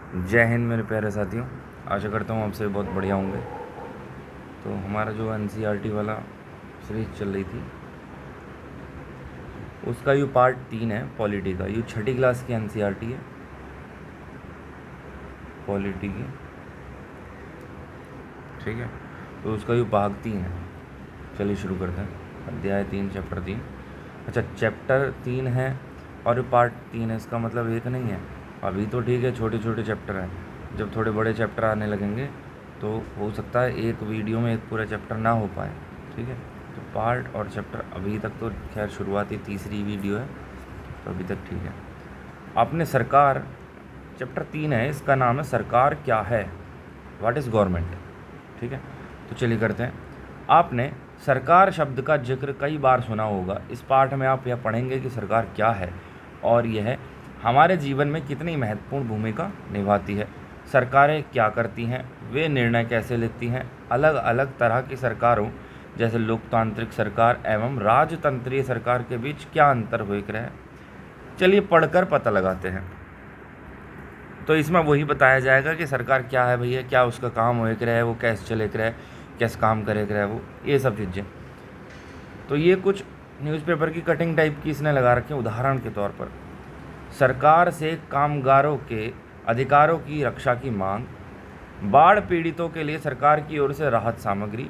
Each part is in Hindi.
जय हिंद मेरे प्यारे साथियों। आशा करता हूँ आपसे बहुत बढ़िया होंगे। तो हमारा जो एनसीईआरटी वाला सीरीज चल रही थी उसका ये पार्ट 3 है पॉलिटी का। ये छठी क्लास की एनसीईआरटी है पॉलिटी की, ठीक है। तो उसका ये भाग 3 है। चलिए शुरू करते हैं। अध्याय 3 चैप्टर 3। अच्छा, चैप्टर 3 है और ये पार्ट 3 है, इसका मतलब एक नहीं है। अभी तो ठीक है, छोटे छोटे चैप्टर हैं। जब थोड़े बड़े चैप्टर आने लगेंगे तो हो सकता है एक वीडियो में एक पूरा चैप्टर ना हो पाए, ठीक है। तो पार्ट और चैप्टर अभी तक तो खैर शुरुआती तीसरी वीडियो है, तो अभी तक ठीक है। आपने सरकार, चैप्टर 3 है, इसका नाम है सरकार क्या है, व्हाट इज़ गवर्नमेंट, ठीक है। तो चलिए करते हैं। आपने सरकार शब्द का जिक्र कई बार सुना होगा। इस पाठ में आप यह पढ़ेंगे कि सरकार क्या है और यह हमारे जीवन में कितनी महत्वपूर्ण भूमिका निभाती है। सरकारें क्या करती हैं, वे निर्णय कैसे लेती हैं, अलग अलग तरह की सरकारों जैसे लोकतांत्रिक सरकार एवं राजतंत्रीय सरकार के बीच क्या अंतर हुए है। चलिए पढ़कर पता लगाते हैं। तो इसमें वही बताया जाएगा कि सरकार क्या है भैया, क्या उसका काम हो रहा है, वो कैसे चले रहे, कैसे काम करे रहे, वो ये सब चीज़ें। तो ये कुछ न्यूज़पेपर की कटिंग टाइप की इसने लगा रखी है उदाहरण के तौर पर। सरकार से कामगारों के अधिकारों की रक्षा की मांग, बाढ़ पीड़ितों के लिए सरकार की ओर से राहत सामग्री,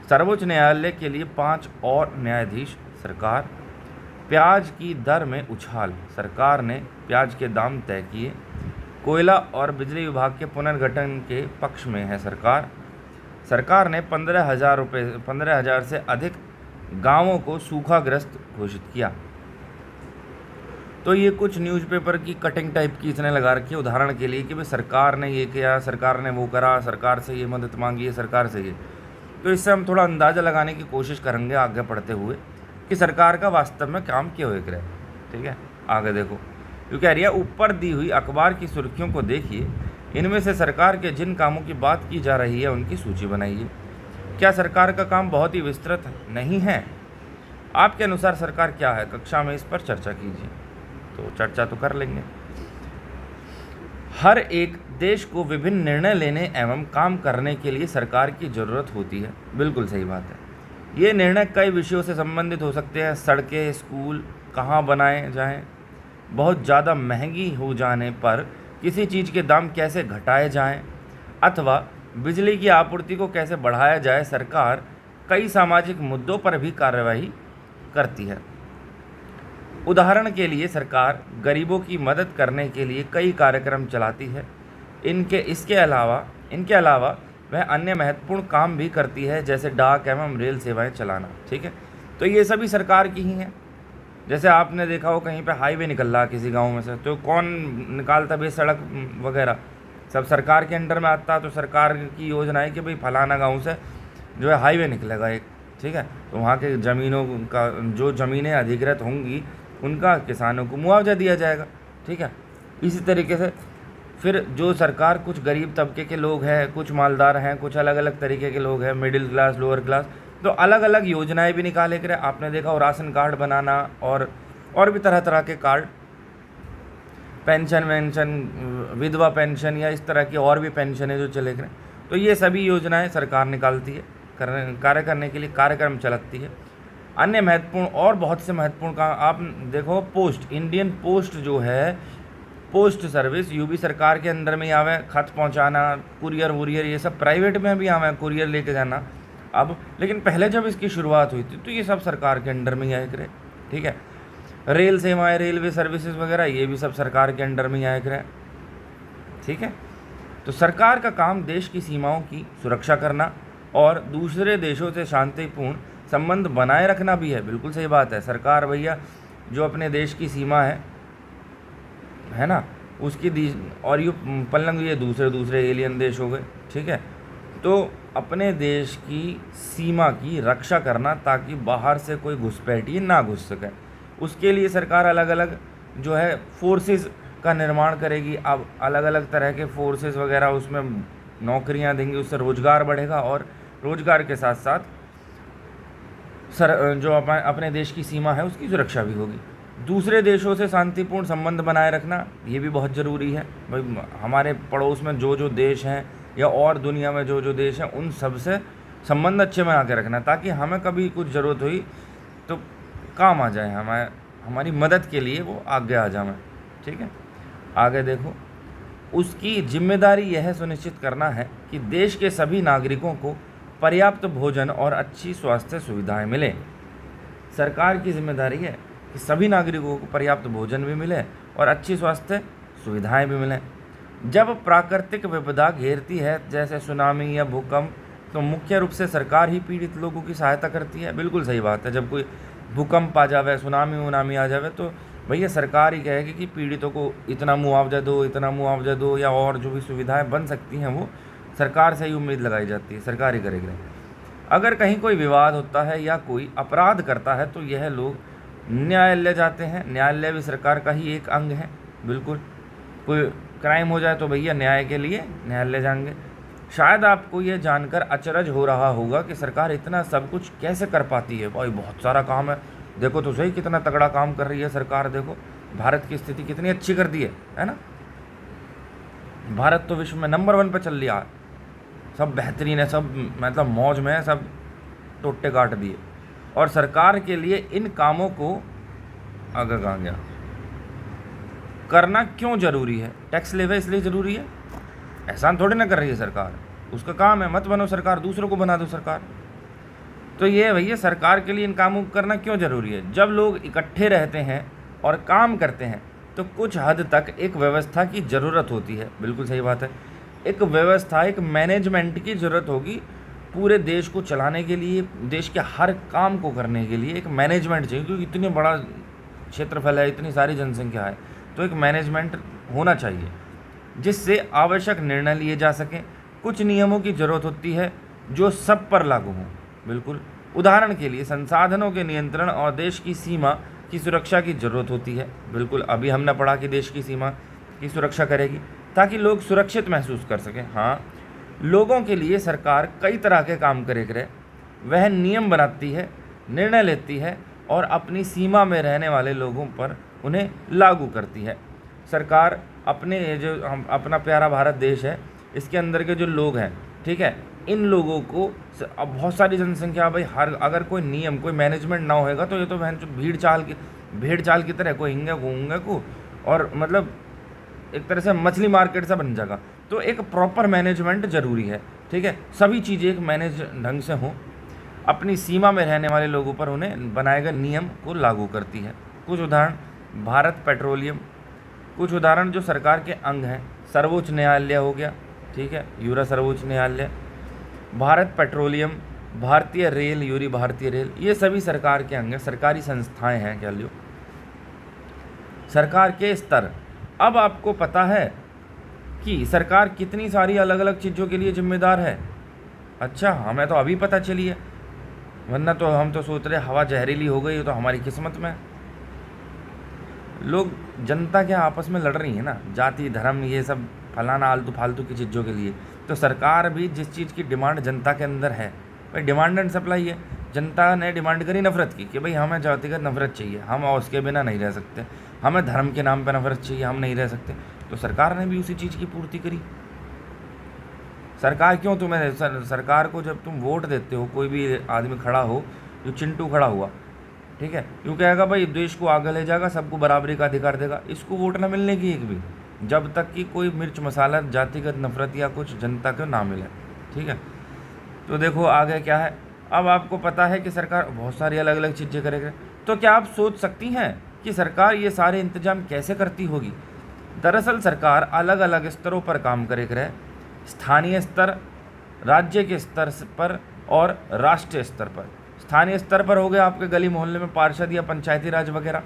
सर्वोच्च न्यायालय के लिए 5 और न्यायाधीश, सरकार, प्याज की दर में उछाल, सरकार ने प्याज के दाम तय किए, कोयला और बिजली विभाग के पुनर्गठन के पक्ष में है सरकार, सरकार ने 15,000 से अधिक गांवों को सूखाग्रस्त घोषित किया। तो ये कुछ न्यूज़पेपर की कटिंग टाइप की इसने लगा रखी है उदाहरण के लिए कि भाई सरकार ने ये किया, सरकार ने वो करा, सरकार से ये मदद मांगी है, सरकार से ये। तो इससे हम थोड़ा अंदाज़ा लगाने की कोशिश करेंगे आगे पढ़ते हुए कि सरकार का वास्तव में काम क्यों हो रहा है, ठीक है। आगे देखो, क्योंकि कह रही है ऊपर दी हुई अखबार की सुर्खियों को देखिए, इनमें से सरकार के जिन कामों की बात की जा रही है उनकी सूची बनाइए। क्या सरकार का काम बहुत ही विस्तृत नहीं है? आपके अनुसार सरकार क्या है? कक्षा में इस पर चर्चा कीजिए। तो चर्चा तो कर लेंगे। हर एक देश को विभिन्न निर्णय लेने एवं काम करने के लिए सरकार की ज़रूरत होती है। बिल्कुल सही बात है। ये निर्णय कई विषयों से संबंधित हो सकते हैं। सड़कें, स्कूल कहाँ बनाए जाएं, बहुत ज़्यादा महंगी हो जाने पर किसी चीज़ के दाम कैसे घटाए जाएं, अथवा बिजली की आपूर्ति को कैसे बढ़ाया जाए। सरकार कई सामाजिक मुद्दों पर भी कार्यवाही करती है। उदाहरण के लिए सरकार गरीबों की मदद करने के लिए कई कार्यक्रम चलाती है। इनके अलावा वह अन्य महत्वपूर्ण काम भी करती है, जैसे डाक एवं रेल सेवाएं चलाना, ठीक है। तो ये सभी सरकार की ही हैं। जैसे आपने देखा हो कहीं पे हाईवे निकल रहा किसी गांव में से, तो कौन निकालता भाई सड़क वगैरह? सब सरकार के अंडर में आता। तो सरकार की योजना है कि भाई फलाना गांव से जो है हाईवे निकलेगा एक, ठीक है। तो वहाँ के ज़मीनों का, जो ज़मीनें अधिकृत होंगी उनका किसानों को मुआवजा दिया जाएगा, ठीक है। इसी तरीके से फिर जो सरकार, कुछ गरीब तबके के लोग हैं, कुछ मालदार हैं, कुछ अलग अलग तरीके के लोग हैं, मिडिल क्लास, लोअर क्लास, तो अलग अलग योजनाएं भी निकाले करे। आपने देखा हो राशन कार्ड बनाना और भी तरह तरह के कार्ड, पेंशन वेंशन, विधवा पेंशन या इस तरह की और भी पेंशन है जो चले करें। तो ये सभी योजनाएं सरकार निकालती है, कार्य करने के लिए कार्यक्रम चलाती है। अन्य महत्वपूर्ण और बहुत से महत्वपूर्ण काम आप देखो, पोस्ट, इंडियन पोस्ट जो है, पोस्ट सर्विस, ये भी सरकार के अंदर में ही आवे। खत पहुंचाना, कुरियर वुरियर, ये सब प्राइवेट में भी आवे, कुरियर लेके जाना अब। लेकिन पहले जब इसकी शुरुआत हुई थी तो ये सब सरकार के अंडर में ही आए करे, ठीक है। रेल सेवाएं, रेलवे सर्विसेज वगैरह, ये भी सब सरकार के अंडर में ही आए करे, ठीक है। तो सरकार का काम देश की सीमाओं की सुरक्षा करना और दूसरे देशों से शांतिपूर्ण संबंध बनाए रखना भी है। बिल्कुल सही बात है। सरकार भैया जो अपने देश की सीमा है ना, उसकी और ये पल्लंग, ये दूसरे एलियन देश हो गए, ठीक है। तो अपने देश की सीमा की रक्षा करना ताकि बाहर से कोई घुसपैठिए ना घुस सके, उसके लिए सरकार अलग अलग जो है फोर्सेस का निर्माण करेगी। अब अलग अलग तरह के फोर्सेस वगैरह उसमें नौकरियां देंगी, उससे रोज़गार बढ़ेगा और रोज़गार के साथ साथ जो अपने देश की सीमा है उसकी सुरक्षा भी होगी। दूसरे देशों से शांतिपूर्ण संबंध बनाए रखना ये भी बहुत ज़रूरी है। भाई हमारे पड़ोस में जो जो देश हैं या और दुनिया में जो जो देश हैं उन सब से संबंध अच्छे बना के रखना, ताकि हमें कभी कुछ ज़रूरत हुई तो काम आ जाए, हमारी मदद के लिए वो आगे आ जाए। ठीक है, आगे देखो। उसकी जिम्मेदारी यह सुनिश्चित करना है कि देश के सभी नागरिकों को पर्याप्त भोजन और अच्छी स्वास्थ्य सुविधाएं मिलें। सरकार की जिम्मेदारी है कि सभी नागरिकों को पर्याप्त भोजन भी मिले और अच्छी स्वास्थ्य सुविधाएं भी मिलें। जब प्राकृतिक विपदा घेरती है जैसे सुनामी या भूकंप, तो मुख्य रूप से सरकार ही पीड़ित लोगों की सहायता करती है। बिल्कुल सही बात है। जब कोई भूकंप आ जावे, सुनामी उनामी आ जावे, तो भैया सरकार ही कहेगी कि पीड़ितों को इतना मुआवजा दो, इतना मुआवजा दो, या और जो भी सुविधाएं बन सकती हैं वो सरकार से ही उम्मीद लगाई जाती है, सरकार ही करेगी। अगर कहीं कोई विवाद होता है या कोई अपराध करता है तो यह लोग न्यायालय जाते हैं। न्यायालय भी सरकार का ही एक अंग है। बिल्कुल, कोई क्राइम हो जाए तो भैया न्याय के लिए न्यायालय जाएंगे। शायद आपको ये जानकर अचरज हो रहा होगा कि सरकार इतना सब कुछ कैसे कर पाती है। भाई बहुत सारा काम है, देखो तो सही कितना तगड़ा काम कर रही है सरकार। देखो भारत की स्थिति कितनी अच्छी कर दी है ना। भारत तो विश्व में नंबर 1 पे चल लिया है, सब बेहतरीन है, सब मतलब मौज में है, सब टोटे काट दिए। और सरकार के लिए इन कामों को आगे कहाँ गया करना क्यों जरूरी है? टैक्स लेवे इसलिए जरूरी है, एहसान थोड़ी ना कर रही है सरकार, उसका काम है। मत बनो सरकार, दूसरों को बना दो सरकार। तो ये भैया सरकार के लिए इन कामों को करना क्यों जरूरी है? जब लोग इकट्ठे रहते हैं और काम करते हैं तो कुछ हद तक एक व्यवस्था की ज़रूरत होती है। बिल्कुल सही बात है। एक व्यवस्था, एक मैनेजमेंट की ज़रूरत होगी पूरे देश को चलाने के लिए, देश के हर काम को करने के लिए एक मैनेजमेंट चाहिए, क्योंकि इतनी बड़ा क्षेत्रफल है, इतनी सारी जनसंख्या है, तो एक मैनेजमेंट होना चाहिए जिससे आवश्यक निर्णय लिए जा सकें। कुछ नियमों की ज़रूरत होती है जो सब पर लागू हों। बिल्कुल, उदाहरण के लिए संसाधनों के नियंत्रण और देश की सीमा की सुरक्षा की ज़रूरत होती है। बिल्कुल, अभी हमने पढ़ा कि देश की सीमा की सुरक्षा करेगी ताकि लोग सुरक्षित महसूस कर सकें। हाँ, लोगों के लिए सरकार कई तरह के काम करे। वह नियम बनाती है, निर्णय लेती है और अपनी सीमा में रहने वाले लोगों पर उन्हें लागू करती है। सरकार अपने जो हम अपना प्यारा भारत देश है, इसके अंदर के जो लोग हैं, ठीक है, इन लोगों को अब बहुत सारी जनसंख्या, भाई हर अगर कोई नियम, कोई मैनेजमेंट ना होएगा तो ये तो बहन भेड़ चाल की तरह कोई हिंगे को और मतलब एक तरह से मछली मार्केट सा बन जाएगा। तो एक प्रॉपर मैनेजमेंट ज़रूरी है। ठीक है, सभी चीज़ें एक मैनेज ढंग से हों, अपनी सीमा में रहने वाले लोगों पर उन्हें बनाए गए नियम को लागू करती है। कुछ उदाहरण, भारत पेट्रोलियम। कुछ उदाहरण जो सरकार के अंग हैं, सर्वोच्च न्यायालय हो गया, ठीक है, यूरा सर्वोच्च न्यायालय, भारत पेट्रोलियम, भारतीय रेल, यूरी भारतीय रेल, ये सभी सरकार के अंग हैं, सरकारी संस्थाएं हैं कह लो। सरकार के स्तर, अब आपको पता है कि सरकार कितनी सारी अलग अलग चीज़ों के लिए जिम्मेदार है। अच्छा, हमें तो अभी पता चली है, वरना तो हम तो सोच रहे हवा जहरीली हो गई तो हमारी किस्मत में। लोग जनता के आपस में लड़ रही है ना, जाति धर्म ये सब फलाना आलतू फालतू की चीज़ों के लिए। तो सरकार भी जिस चीज़ की डिमांड जनता के अंदर है, भाई डिमांड एंड सप्लाई है। जनता ने डिमांड करी नफरत की कि भाई हमें जातिगत नफरत चाहिए, हम उसके बिना नहीं रह सकते, हमें धर्म के नाम पर नफरत चाहिए, हम नहीं रह सकते। तो सरकार ने भी उसी चीज़ की पूर्ति करी। सरकार क्यों तुम्हें सरकार को जब तुम वोट देते हो, कोई भी आदमी खड़ा हो, जो चिंटू खड़ा हुआ, ठीक है, क्यों कहेगा भाई देश को आगे ले जाएगा, सबको बराबरी का अधिकार देगा, इसको वोट ना मिलने की एक भी, जब तक कि कोई मिर्च मसाला जातिगत नफरत या कुछ जनता को ना मिले। ठीक है, तो देखो आगे क्या है। अब आपको पता है कि सरकार बहुत सारी अलग अलग चीज़ें करेगी। तो क्या आप सोच सकती हैं कि सरकार ये सारे इंतजाम कैसे करती होगी? दरअसल सरकार अलग अलग स्तरों पर काम करे, स्थानीय स्तर, राज्य के स्तर पर और राष्ट्रीय स्तर पर। स्थानीय स्तर पर हो गए आपके गली मोहल्ले में पार्षद या पंचायती राज वगैरह,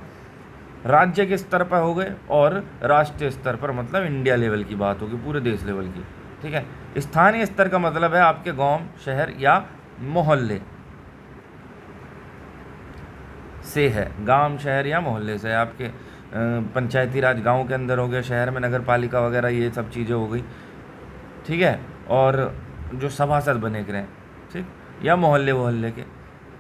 राज्य के स्तर पर हो गए, और राष्ट्रीय स्तर पर मतलब इंडिया लेवल की बात होगी, पूरे देश लेवल की। ठीक है, स्थानीय स्तर का मतलब है आपके गांव, शहर या मोहल्ले से है, गांव, शहर या मोहल्ले से। आपके पंचायती राज गांव के अंदर हो गए, शहर में नगर पालिका वगैरह ये सब चीज़ें हो गई। ठीक है, और जो सभासद बने करें, ठीक, या मोहल्ले के।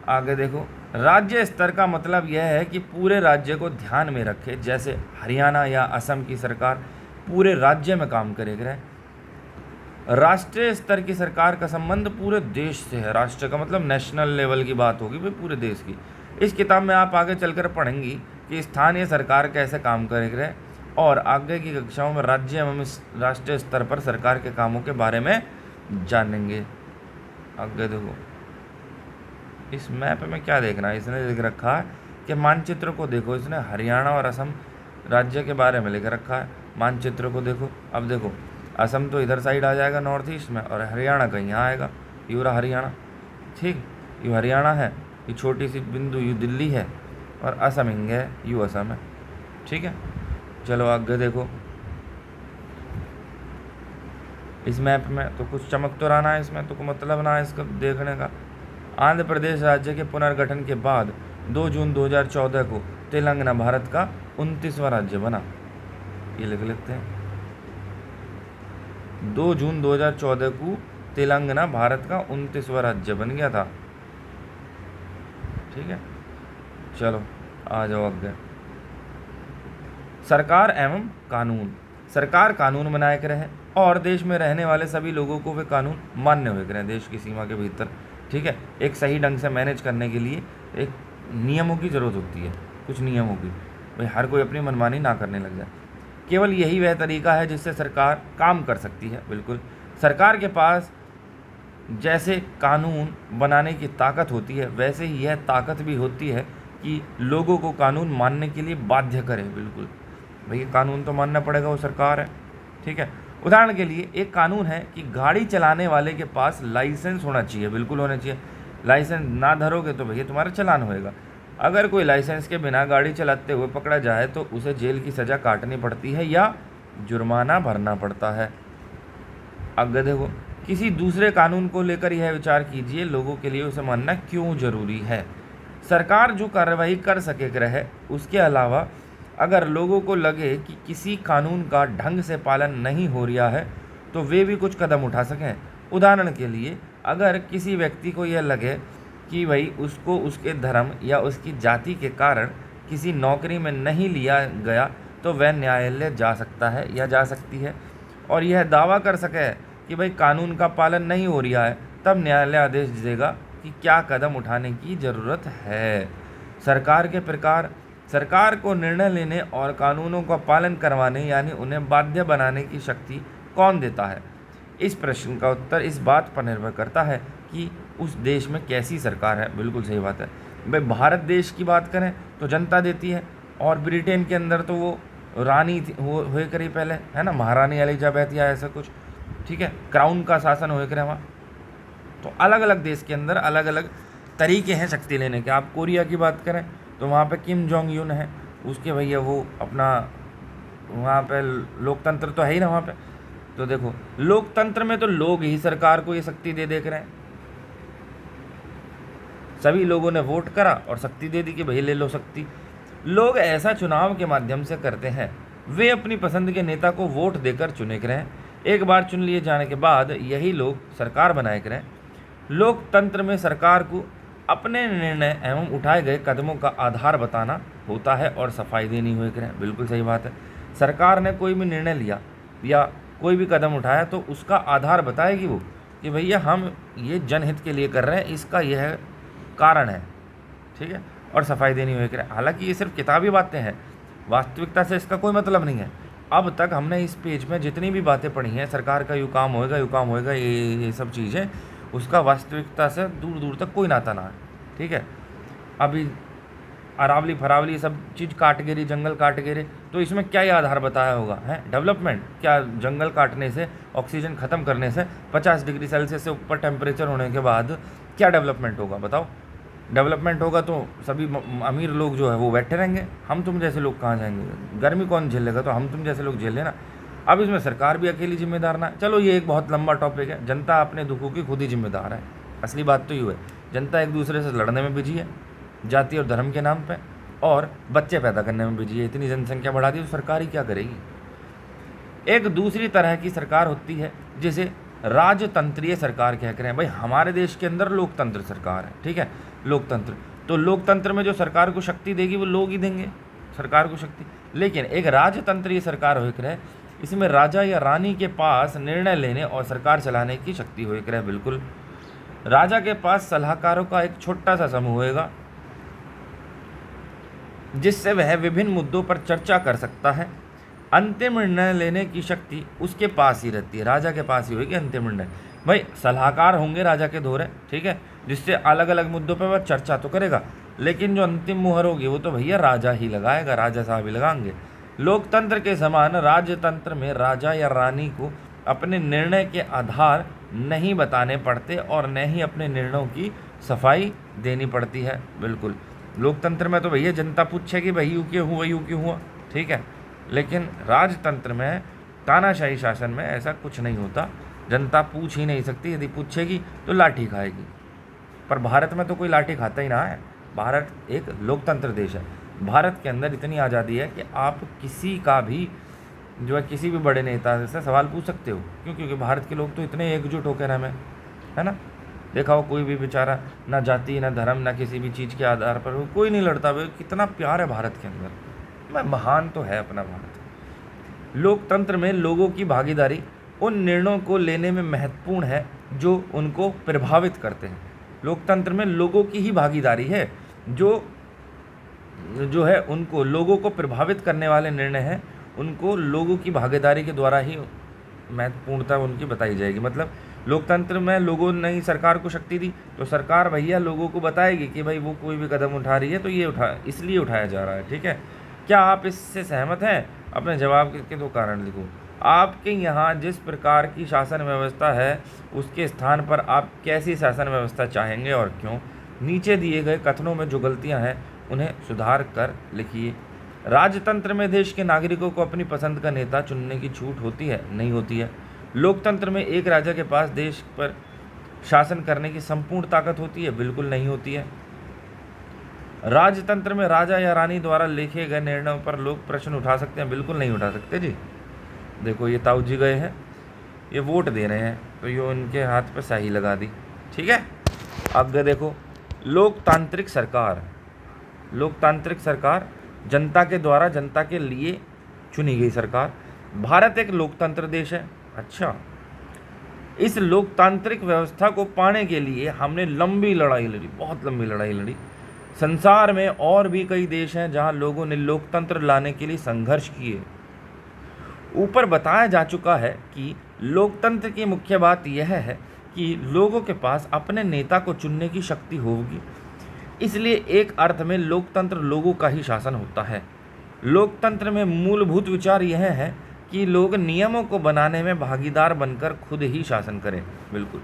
आगे देखो, राज्य स्तर का मतलब यह है कि पूरे राज्य को ध्यान में रखे, जैसे हरियाणा या असम की सरकार पूरे राज्य में काम करेगी। राष्ट्रीय स्तर की सरकार का संबंध पूरे देश से है। राष्ट्र का मतलब नेशनल लेवल की बात होगी भाई, पूरे देश की। इस किताब में आप आगे चलकर पढ़ेंगी कि स्थानीय सरकार कैसे काम करेगी, और आगे की कक्षाओं में राज्य एवं राष्ट्रीय स्तर पर सरकार के कामों के बारे में जानेंगे। आगे देखो, इस मैप में क्या देखना है, इसने लिख रखा है कि मानचित्र को देखो। इसने हरियाणा और असम राज्य के बारे में लिख रखा है। मानचित्र को देखो। अब देखो, असम तो इधर साइड आ जाएगा नॉर्थ ईस्ट में, और हरियाणा कहीं यहाँ आएगा। ये रहा हरियाणा, ठीक, ये हरियाणा है, ये छोटी सी बिंदु यू दिल्ली है, और असम इंगे है, यू असम है, ठीक है। चलो आगे देखो, इस मैप में तो कुछ चमक तो रहा है, इसमें तो कोई मतलब ना है इसका देखने का। आंध्र प्रदेश राज्य के पुनर्गठन के बाद 2 जून 2014 को तेलंगाना भारत का 29वां राज्य बना। ये लिख लेते हैं, 2 जून 2014 को तेलंगाना भारत का 29वां राज्य बन गया था, ठीक है। चलो आ जाओ आगे। सरकार एवं कानून। सरकार कानून बनाए के रहे और देश में रहने वाले सभी लोगों को वे कानून मान्य हुए करें देश की सीमा के भीतर, ठीक है। एक सही ढंग से मैनेज करने के लिए एक नियमों की ज़रूरत होती है, कुछ नियमों की, भाई हर कोई अपनी मनमानी ना करने लग जाए। केवल यही वह तरीका है जिससे सरकार काम कर सकती है। बिल्कुल, सरकार के पास जैसे कानून बनाने की ताकत होती है, वैसे ही यह ताकत भी होती है कि लोगों को कानून मानने के लिए बाध्य करे। बिल्कुल, भैया कानून तो मानना पड़ेगा, वो सरकार है, ठीक है। उदाहरण के लिए एक कानून है कि गाड़ी चलाने वाले के पास लाइसेंस होना चाहिए, बिल्कुल होना चाहिए। लाइसेंस ना धरोगे तो भैया तुम्हारा चालान होएगा। अगर कोई लाइसेंस के बिना गाड़ी चलाते हुए पकड़ा जाए तो उसे जेल की सज़ा काटनी पड़ती है या जुर्माना भरना पड़ता है। आगे देखो, किसी दूसरे कानून को लेकर यह विचार कीजिए, लोगों के लिए उसे मानना क्यों जरूरी है। सरकार जो कार्रवाई कर सके रहे, उसके अलावा अगर लोगों को लगे कि किसी कानून का ढंग से पालन नहीं हो रहा है तो वे भी कुछ कदम उठा सकें। उदाहरण के लिए, अगर किसी व्यक्ति को यह लगे कि भाई उसको उसके धर्म या उसकी जाति के कारण किसी नौकरी में नहीं लिया गया तो वह न्यायालय जा सकता है या जा सकती है और यह दावा कर सके कि भाई कानून का पालन नहीं हो रहा है, तब न्यायालय आदेश देगा कि क्या कदम उठाने की ज़रूरत है। सरकार के प्रकार। सरकार को निर्णय लेने और कानूनों का पालन करवाने यानी उन्हें बाध्य बनाने की शक्ति कौन देता है। इस प्रश्न का उत्तर इस बात पर निर्भर करता है कि उस देश में कैसी सरकार है। बिल्कुल सही बात है भाई। भारत देश की बात करें तो जनता देती है, और ब्रिटेन के अंदर तो वो रानी हुए करी पहले, है ना, महारानी एलिजाबेथ या ऐसा कुछ, ठीक है, क्राउन का शासन हुए करे वहाँ। तो अलग अलग देश के अंदर अलग अलग तरीके हैं शक्ति लेने के। आप कोरिया की बात करें तो वहाँ पे किम जोंग यून है, उसके भैया वो अपना वहाँ पे लोकतंत्र तो है ही ना वहाँ पे। तो देखो, लोकतंत्र में तो लोग ही सरकार को ये शक्ति दे देख रहे हैं। सभी लोगों ने वोट करा और शक्ति दे दी कि भाई ले लो शक्ति। लोग ऐसा चुनाव के माध्यम से करते हैं, वे अपनी पसंद के नेता को वोट देकर चुने करें। एक बार चुन लिए जाने के बाद यही लोग सरकार बनाए करें। लोकतंत्र में सरकार को अपने निर्णय एवं उठाए गए कदमों का आधार बताना होता है और सफाई देनी हुई करें। बिल्कुल सही बात है। सरकार ने कोई भी निर्णय लिया या कोई भी कदम उठाया तो उसका आधार बताएगी वो कि भैया हम ये जनहित के लिए कर रहे हैं, इसका यह कारण है, ठीक है, और सफाई देनी हुई करें। हालांकि ये सिर्फ किताबी बातें हैं, वास्तविकता से इसका कोई मतलब नहीं है। अब तक हमने इस पेज में जितनी भी बातें पढ़ी हैं, सरकार का यू काम होएगा, ये सब चीज़ें, उसका वास्तविकता से दूर दूर तक कोई नाता ना है, ठीक है। अभी अरावली फरावली सब चीज़ काट गिरी, जंगल काट गिरे, तो इसमें क्या ये आधार बताया होगा है डेवलपमेंट? क्या जंगल काटने से, ऑक्सीजन ख़त्म करने से, 50 डिग्री सेल्सियस से ऊपर टेम्परेचर होने के बाद क्या डेवलपमेंट होगा? बताओ। डेवलपमेंट होगा तो सभी अमीर लोग जो है वो बैठे रहेंगे, हम तुम जैसे लोग कहाँ जाएंगे? गर्मी कौन झेलेगा? तो हम तुम जैसे लोग झेल लेना। अब इसमें सरकार भी अकेली जिम्मेदार ना है। चलो ये एक बहुत लंबा टॉपिक है। जनता अपने दुखों की खुद ही जिम्मेदार है। असली बात तो यूँ है, जनता एक दूसरे से लड़ने में बिजी है, जाति और धर्म के नाम पे, और बच्चे पैदा करने में बिजी है। इतनी जनसंख्या बढ़ा दी तो सरकार ही क्या करेगी? एक दूसरी तरह की सरकार होती है जिसे राजतंत्रीय सरकार कह रहे हैं। भाई हमारे देश के अंदर लोकतंत्र सरकार है, ठीक है, लोकतंत्र। तो लोकतंत्र में जो सरकार को शक्ति देगी वो लोग ही देंगे सरकार को शक्ति। लेकिन एक राजतंत्रीय सरकार हो रहे, इसमें राजा या रानी के पास निर्णय लेने और सरकार चलाने की शक्ति हो रहे। बिल्कुल, राजा के पास सलाहकारों का एक छोटा सा समूह होगा जिससे वह विभिन्न मुद्दों पर चर्चा कर सकता है। अंतिम निर्णय लेने की शक्ति उसके पास ही रहती है, राजा के पास ही होगी अंतिम निर्णय। भाई सलाहकार होंगे राजा के दौरे, ठीक है, जिससे अलग अलग मुद्दों पर वह चर्चा तो करेगा, लेकिन जो अंतिम मुहर होगी वो तो भैया राजा ही लगाएगा, राजा साहब ही लगाएंगे। लोकतंत्र के समान राजतंत्र में राजा या रानी को अपने निर्णय के आधार नहीं बताने पड़ते और न ही अपने निर्णयों की सफाई देनी पड़ती है। बिल्कुल, लोकतंत्र में तो भैया जनता पूछेगी भाई यूँ क्यों हुआ, ठीक है, लेकिन राजतंत्र में, तानाशाही शासन में ऐसा कुछ नहीं होता। जनता पूछ ही नहीं सकती, यदि पूछेगी तो लाठी खाएगी। पर भारत में तो कोई लाठी खाता ही ना है। भारत एक लोकतंत्र देश है। भारत के अंदर इतनी आज़ादी है कि आप किसी का भी जो है किसी भी बड़े नेता से सवाल पूछ सकते हो। क्यों? क्योंकि भारत के लोग तो इतने एकजुट होकर हमें, है ना, देखा हो कोई भी बेचारा ना जाति ना धर्म ना किसी भी चीज़ के आधार पर हो, कोई नहीं लड़ता। भाई कितना प्यार है भारत के अंदर, महान तो है अपना भारत। लोकतंत्र में लोगों की भागीदारी उन निर्णयों को लेने में महत्वपूर्ण है जो उनको प्रभावित करते हैं। लोकतंत्र में लोगों की ही भागीदारी है जो है उनको लोगों को प्रभावित करने वाले निर्णय हैं, उनको लोगों की भागीदारी के द्वारा ही महत्वपूर्णता उनकी बताई जाएगी। मतलब लोकतंत्र में लोगों ने ही सरकार को शक्ति दी, तो सरकार भैया लोगों को बताएगी कि भाई वो कोई भी कदम उठा रही है तो ये इसलिए उठाया जा रहा है, ठीक है। क्या आप इससे सहमत हैं? अपने जवाब के 2 कारण लिखो। आपके यहाँ जिस प्रकार की शासन व्यवस्था है उसके स्थान पर आप कैसी शासन व्यवस्था चाहेंगे और क्यों? नीचे दिए गए कथनों में जो गलतियाँ हैं उन्हें सुधार कर लिखिए। राजतंत्र में देश के नागरिकों को अपनी पसंद का नेता चुनने की छूट होती है? नहीं होती है। लोकतंत्र में एक राजा के पास देश पर शासन करने की संपूर्ण ताकत होती है? बिल्कुल नहीं होती है। राजतंत्र में राजा या रानी द्वारा लिखे गए निर्णयों पर लोग प्रश्न उठा सकते हैं? बिल्कुल नहीं उठा सकते जी। देखो ये ताऊ जी गए हैं, ये वोट दे रहे हैं, तो ये उनके हाथ पर स्याही लगा दी, ठीक है। आगे देखो, लोकतांत्रिक सरकार। लोकतांत्रिक सरकार जनता के द्वारा जनता के लिए चुनी गई सरकार। भारत एक लोकतंत्र देश है। अच्छा, इस लोकतांत्रिक व्यवस्था को पाने के लिए हमने लंबी लड़ाई लड़ी, बहुत लंबी लड़ाई लड़ी। संसार में और भी कई देश हैं जहां लोगों ने लोकतंत्र लाने के लिए संघर्ष किए। ऊपर बताया जा चुका है कि लोकतंत्र की मुख्य बात यह है कि लोगों के पास अपने नेता को चुनने की शक्ति होगी। इसलिए एक अर्थ में लोकतंत्र लोगों का ही शासन होता है। लोकतंत्र में मूलभूत विचार यह है कि लोग नियमों को बनाने में भागीदार बनकर खुद ही शासन करें। बिल्कुल,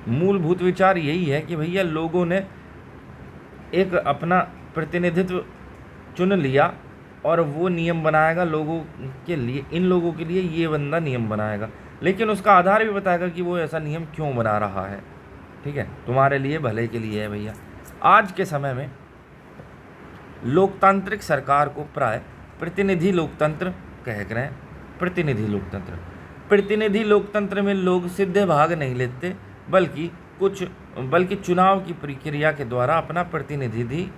मूलभूत विचार यही है कि भैया लोगों ने एक अपना प्रतिनिधित्व चुन लिया और वो नियम बनाएगा लोगों के लिए, इन लोगों के लिए ये बंदा नियम बनाएगा, लेकिन उसका आधार भी बताएगा कि वो ऐसा नियम क्यों बना रहा है, ठीक है, तुम्हारे लिए भले के लिए है भैया। आज के समय में लोकतांत्रिक सरकार को प्राय प्रतिनिधि लोकतंत्र कह रहे हैं। प्रतिनिधि लोकतंत्र में लोग सीधे भाग नहीं लेते, बल्कि चुनाव की प्रक्रिया के द्वारा अपना प्रतिनिधि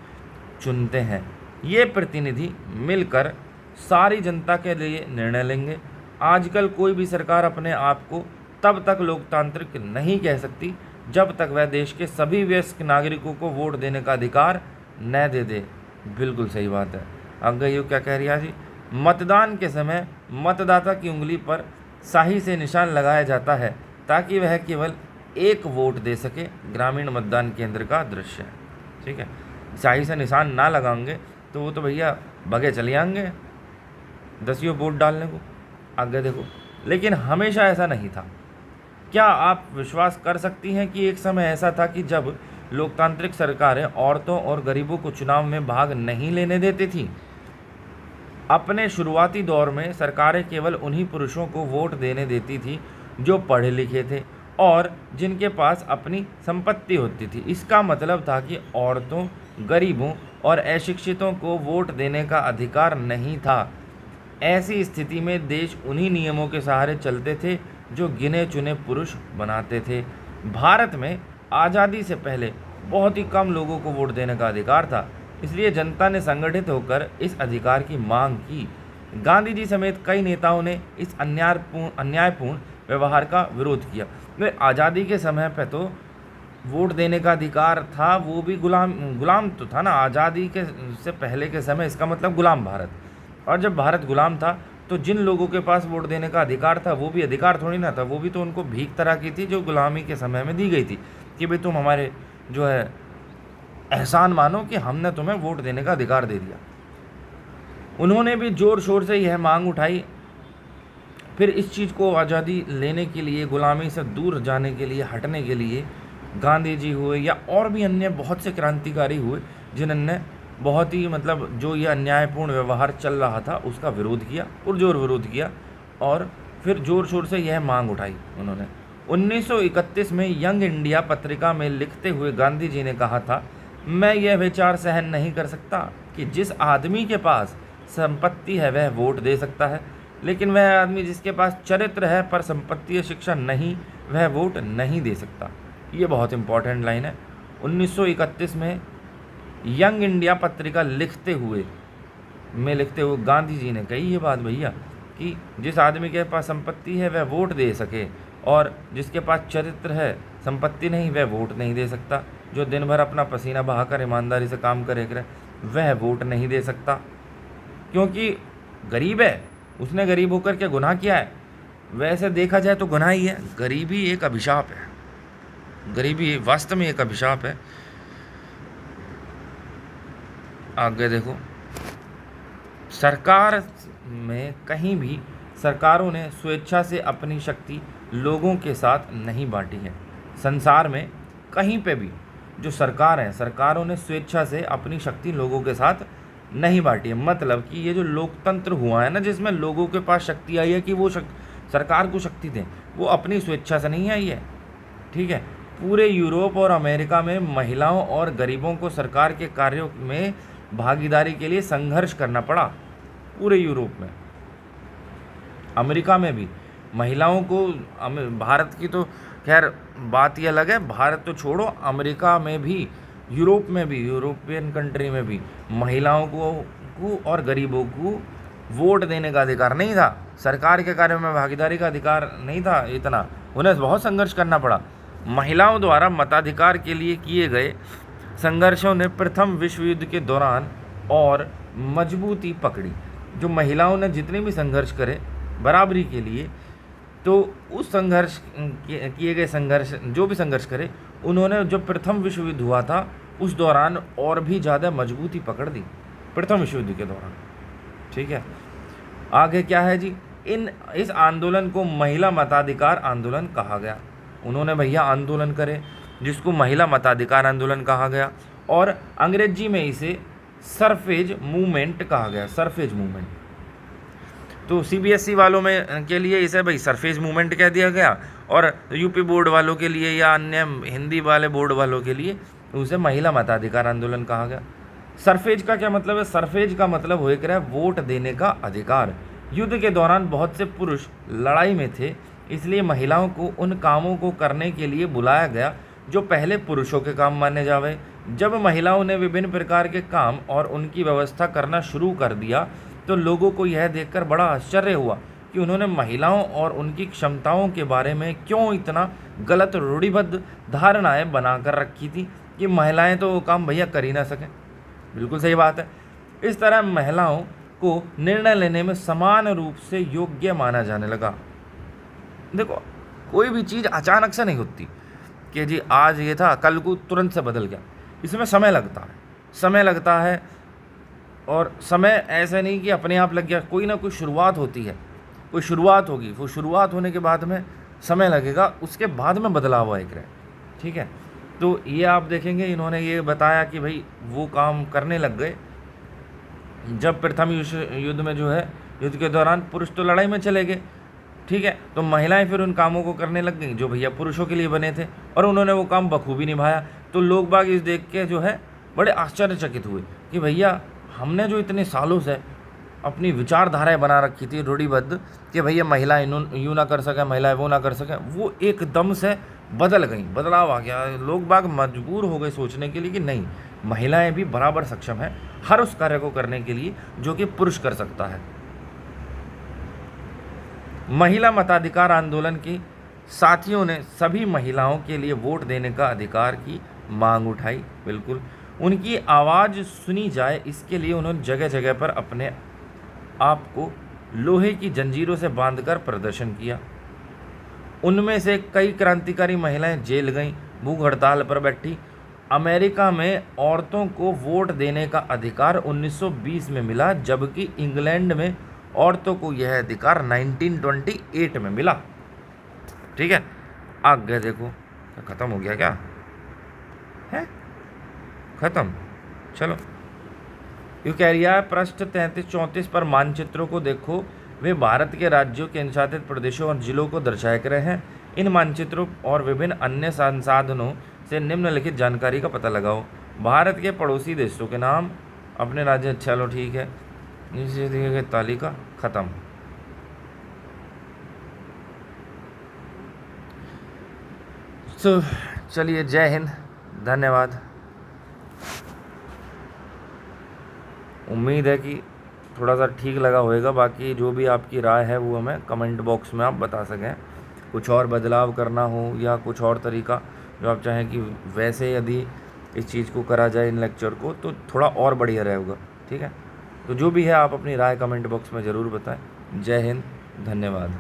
चुनते हैं। ये प्रतिनिधि मिलकर सारी जनता के लिए निर्णय लेंगे। आजकल कोई भी सरकार अपने आप को तब तक लोकतांत्रिक नहीं कह सकती जब तक वह देश के सभी वयस्क नागरिकों को वोट देने का अधिकार न दे दे। बिल्कुल सही बात है। आगे ये क्या कह रही है जी? मतदान के समय मतदाता की उंगली पर स्याही से निशान लगाया जाता है ताकि वह केवल एक वोट दे सके। ग्रामीण मतदान केंद्र का दृश्य, ठीक है। स्याही से निशान ना लगाएंगे तो वो तो भैया बगे चले आएंगे 10 वोट डालने को। आगे देखो, लेकिन हमेशा ऐसा नहीं था। क्या आप विश्वास कर सकती हैं कि एक समय ऐसा था कि जब लोकतांत्रिक सरकारें औरतों और गरीबों को चुनाव में भाग नहीं लेने देती थीं? अपने शुरुआती दौर में सरकारें केवल उन्हीं पुरुषों को वोट देने देती थी जो पढ़े लिखे थे और जिनके पास अपनी संपत्ति होती थी। इसका मतलब था कि औरतों, गरीबों और अशिक्षितों को वोट देने का अधिकार नहीं था। ऐसी स्थिति में देश उन्हीं नियमों के सहारे चलते थे जो गिने चुने पुरुष बनाते थे। भारत में आज़ादी से पहले बहुत ही कम लोगों को वोट देने का अधिकार था। इसलिए जनता ने संगठित होकर इस अधिकार की मांग की। गांधी जी समेत कई नेताओं ने इस अन्यायपूर्ण व्यवहार का विरोध किया। वे आज़ादी के समय पे तो वोट देने का अधिकार था, वो भी गुलाम तो था ना। आज़ादी के से पहले के समय इसका मतलब गुलाम भारत, और जब भारत गुलाम था तो जिन लोगों के पास वोट देने का अधिकार था वो भी अधिकार थोड़ी ना था, वो भी तो उनको भीख तरह की थी जो गुलामी के समय में दी गई थी कि भाई तुम हमारे जो है एहसान मानो कि हमने तुम्हें वोट देने का अधिकार दे दिया। उन्होंने भी ज़ोर शोर से यह मांग उठाई। फिर इस चीज़ को आज़ादी लेने के लिए, गुलामी से दूर जाने के लिए, हटने के लिए गांधी जी हुए या और भी अन्य बहुत से क्रांतिकारी हुए जिन्होंने बहुत ही मतलब जो ये अन्यायपूर्ण व्यवहार चल रहा था उसका विरोध किया, पुरजोर विरोध किया, और फिर ज़ोर शोर से यह मांग उठाई उन्होंने। 1931 में यंग इंडिया पत्रिका में लिखते हुए गांधी जी ने कहा था, मैं यह विचार सहन नहीं कर सकता कि जिस आदमी के पास संपत्ति है वह वोट दे सकता है, लेकिन वह आदमी जिसके पास चरित्र है पर संपत्ति या शिक्षा नहीं, वह वोट नहीं दे सकता। ये बहुत इंपॉर्टेंट लाइन है। 1931 में यंग इंडिया पत्रिका लिखते हुए गांधी जी ने कही ये बात भैया कि जिस आदमी के पास संपत्ति है वह वोट दे सके, और जिसके पास चरित्र है, संपत्ति नहीं, वह वोट नहीं दे सकता। जो दिन भर अपना पसीना बहाकर ईमानदारी से काम करे वह वोट नहीं दे सकता, क्योंकि गरीब है, उसने गरीब होकर के गुनाह किया है। वैसे देखा जाए तो गुनाह ही है, गरीबी एक अभिशाप है, गरीबी वास्तव में एक अभिशाप है। आगे देखो, सरकार में कहीं भी सरकारों ने स्वेच्छा से अपनी शक्ति लोगों के साथ नहीं बांटी है। संसार में कहीं पे भी जो सरकार है, सरकारों ने स्वेच्छा से अपनी शक्ति लोगों के साथ नहीं बांटी है। मतलब कि ये जो लोकतंत्र हुआ है ना, जिसमें लोगों के पास शक्ति आई है कि वो सरकार को शक्ति दें, वो अपनी स्वेच्छा से नहीं आई है। ठीक है, पूरे यूरोप और अमेरिका में महिलाओं और गरीबों को सरकार के कार्यों में भागीदारी के लिए संघर्ष करना पड़ा। पूरे यूरोप में, अमेरिका में भी महिलाओं को, भारत की तो खैर बात ही अलग है, भारत तो छोड़ो, अमेरिका में भी, यूरोप में भी, यूरोपियन कंट्री में भी महिलाओं को और गरीबों को वोट देने का अधिकार नहीं था, सरकार के कार्यों में भागीदारी का अधिकार नहीं था इतना, उन्हें बहुत संघर्ष करना पड़ा। महिलाओं द्वारा मताधिकार के लिए किए गए संघर्षों ने प्रथम विश्व युद्ध के दौरान और मजबूती पकड़ी। जो महिलाओं ने जितने भी संघर्ष करे बराबरी के लिए, तो उस संघर्ष किए गए संघर्ष, जो भी संघर्ष करे, उन्होंने जो प्रथम विश्व युद्ध हुआ था उस दौरान और भी ज़्यादा मजबूती पकड़ दी, प्रथम विश्व युद्ध के दौरान। ठीक है, आगे क्या है जी, इस आंदोलन को महिला मताधिकार आंदोलन कहा गया। उन्होंने भैया आंदोलन करे जिसको महिला मताधिकार आंदोलन कहा गया, और अंग्रेजी में इसे सरफेज मूवमेंट कहा गया, सरफेज मूवमेंट। तो सीबीएसई वालों में के लिए इसे भाई सरफेज मूवमेंट कह दिया गया, और यूपी बोर्ड वालों के लिए या अन्य हिंदी वाले बोर्ड वालों के लिए उसे महिला मताधिकार आंदोलन कहा गया। सरफेज का क्या मतलब है? सरफेज का मतलब हो रहा है वोट देने का अधिकार। युद्ध के दौरान बहुत से पुरुष लड़ाई में थे, इसलिए महिलाओं को उन कामों को करने के लिए बुलाया गया जो पहले पुरुषों के काम माने जावे। जब महिलाओं ने विभिन्न प्रकार के काम और उनकी व्यवस्था करना शुरू कर दिया तो लोगों को यह देखकर बड़ा आश्चर्य हुआ कि उन्होंने महिलाओं और उनकी क्षमताओं के बारे में क्यों इतना गलत रूढ़िबद्ध धारणाएं बनाकर रखी थी कि महिलाएं तो वो काम भैया कर ही ना सकें। बिल्कुल सही बात है। इस तरह महिलाओं को निर्णय लेने में समान रूप से योग्य माना जाने लगा। देखो, कोई भी चीज़ अचानक से नहीं होती कि जी आज ये था कल को तुरंत से बदल गया। इसमें समय लगता है, समय लगता है, और समय ऐसा नहीं कि अपने आप लग गया। कोई ना कोई शुरुआत होती है, कोई शुरुआत होगी, वो शुरुआत होने के बाद में समय लगेगा, उसके बाद में बदलाव आएगा। ठीक है, तो ये आप देखेंगे इन्होंने ये बताया कि भाई वो काम करने लग गए जब प्रथम युद्ध में जो है, युद्ध के दौरान पुरुष तो लड़ाई में चले गए। ठीक है, तो महिलाएं फिर उन कामों को करने लग गई जो भैया पुरुषों के लिए बने थे, और उन्होंने वो काम बखूबी निभाया। तो लोग बाग इस देख के जो है बड़े आश्चर्यचकित हुए कि भैया हमने जो इतने सालों से अपनी विचारधाराएं बना रखी थी रूढ़िबद्ध कि भैया महिलाएं यूँ ना कर सकें, महिलाएं वो ना कर सकें, वो एकदम से बदल गई, बदलाव आ गया, लोग बाग मजबूर हो गए सोचने के लिए कि नहीं, महिलाएं भी बराबर सक्षम है हर उस कार्य को करने के लिए जो कि पुरुष कर सकता है। महिला मताधिकार आंदोलन की साथियों ने सभी महिलाओं के लिए वोट देने का अधिकार की मांग उठाई। बिल्कुल, उनकी आवाज़ सुनी जाए इसके लिए उन्होंने जगह जगह पर अपने आप को लोहे की जंजीरों से बांधकर प्रदर्शन किया। उनमें से कई क्रांतिकारी महिलाएं जेल गईं, भूख हड़ताल पर बैठी। अमेरिका में औरतों को वोट देने का अधिकार 1920 में मिला, जबकि इंग्लैंड में औरतों को यह अधिकार 1928 में मिला। ठीक है, आगे देखो, खत्म हो गया क्या है? खत्म, चलो। यूकैरिया पृष्ठ 33-34 पर मानचित्रों को देखो, वे भारत के राज्यों, केंद्रशासित प्रदेशों और जिलों को दर्शाए गए हैं। इन मानचित्रों और विभिन्न अन्य संसाधनों से निम्नलिखित जानकारी का पता लगाओ। भारत के पड़ोसी देशों के नाम, अपने राज्य, चलो ठीक है, नीचे दिए गए तालिका, खत्म। तो चलिए, जय हिंद, धन्यवाद। उम्मीद है कि थोड़ा सा ठीक लगा होगा। बाकी जो भी आपकी राय है वो हमें कमेंट बॉक्स में आप बता सकें। कुछ और बदलाव करना हो या कुछ और तरीका जो आप चाहें कि वैसे यदि इस चीज़ को करा जाए, इन लेक्चर को, तो थोड़ा और बढ़िया रहेगा। ठीक है, तो जो भी है आप अपनी राय कमेंट बॉक्स में ज़रूर बताएं। जय हिंद, धन्यवाद।